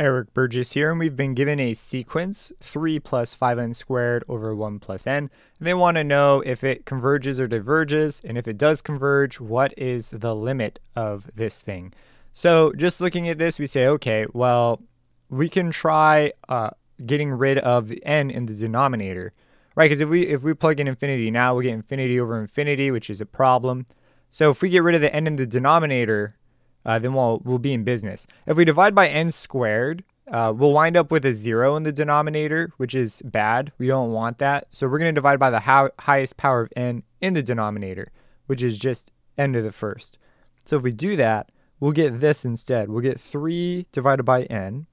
Eric Burgess here, and we've been given a sequence 3 plus 5n squared over 1 plus n. And they want to know if it converges or diverges, and if it does converge, what is the limit of this thing? So just looking at this, we say, okay, well, we can try getting rid of the n in the denominator, right? Because if we plug in infinity now, we'll get infinity over infinity, which is a problem. So if we get rid of the n in the denominator, then we'll be in business. If we divide by n squared, we'll wind up with a 0 in the denominator, which is bad. We don't want that. So we're going to divide by the highest power of n in the denominator, which is just n to the first. So if we do that, we'll get this instead. We'll get 3 divided by n,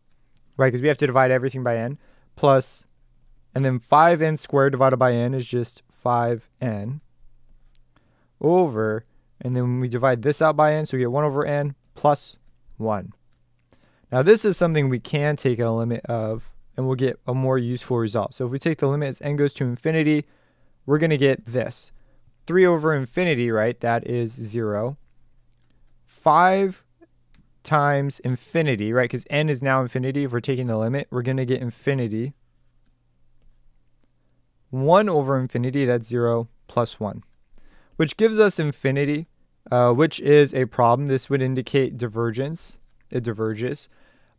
right? Because we have to divide everything by n, plus, and then 5n squared divided by n is just 5n, over, and then when we divide this out by n, so we get 1 over n plus 1. Now this is something we can take a limit of, and we'll get a more useful result. So if we take the limit as n goes to infinity, we're going to get this. 3 over infinity, right, that is 0. 5 times infinity, right, because n is now infinity. If we're taking the limit, we're going to get infinity. 1 over infinity, that's 0 plus 1. Which gives us infinity, which is a problem. This would indicate divergence. It diverges.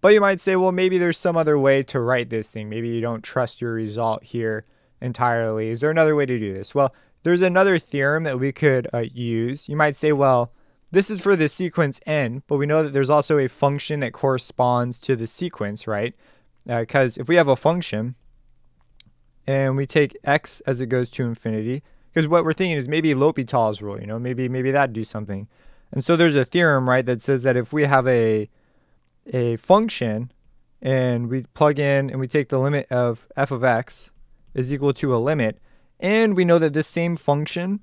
But you might say, well, maybe there's some other way to write this thing. Maybe you don't trust your result here entirely. Is there another way to do this? Well, there's another theorem that we could use. You might say, well, this is for the sequence n, but we know that there's also a function that corresponds to the sequence, right? Because if we have a function and we take x as it goes to infinity, because what we're thinking is maybe L'Hopital's rule, maybe that'd do something. And so there's a theorem, right, that says that if we have a function and we plug in and we take the limit of f of x is equal to a limit, and we know that this same function,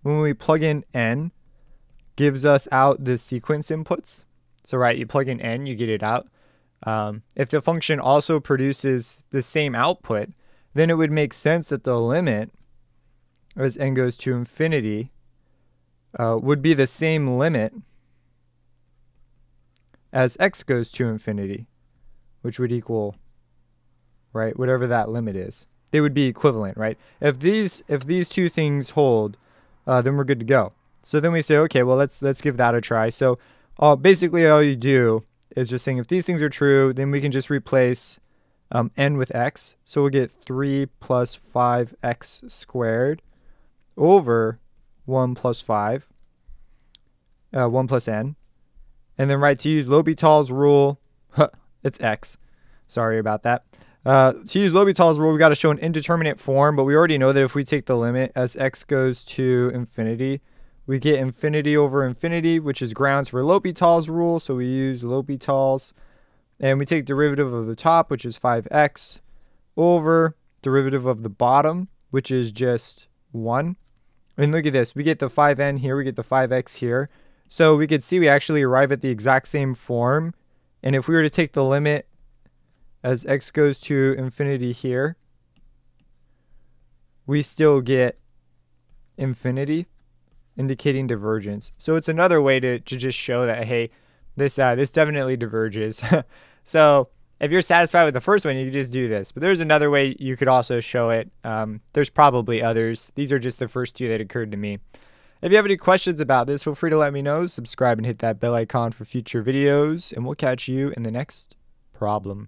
when we plug in n, gives us out the sequence inputs. So, right, you plug in n, you get it out. If the function also produces the same output, then it would make sense that the limit as n goes to infinity would be the same limit as x goes to infinity, which would equal, right, whatever that limit is. They would be equivalent, right? If these two things hold, then we're good to go. So then we say, okay, well, let's give that a try. So basically all you do is just saying if these things are true, then we can just replace n with x. So we'll get 3 plus 5x squared over 1 plus 5, 1 plus n. And then, right, to use L'Hopital's rule, it's x. Sorry about that. To use L'Hopital's rule, we got to show an indeterminate form, but we already know that if we take the limit as x goes to infinity, we get infinity over infinity, which is grounds for L'Hopital's rule. So we use L'Hopital's, and we take derivative of the top, which is 5x, over derivative of the bottom, which is just 1. And look at this. We get the 5n here. We get the 5x here. So we could see we actually arrive at the exact same form. And if we were to take the limit as x goes to infinity here, we still get infinity, indicating divergence. So it's another way to just show that, hey, this definitely diverges. So if you're satisfied with the first one, you can just do this. But there's another way you could also show it. There's probably others. These are just the first two that occurred to me. If you have any questions about this, feel free to let me know. Subscribe and hit that bell icon for future videos. And we'll catch you in the next problem.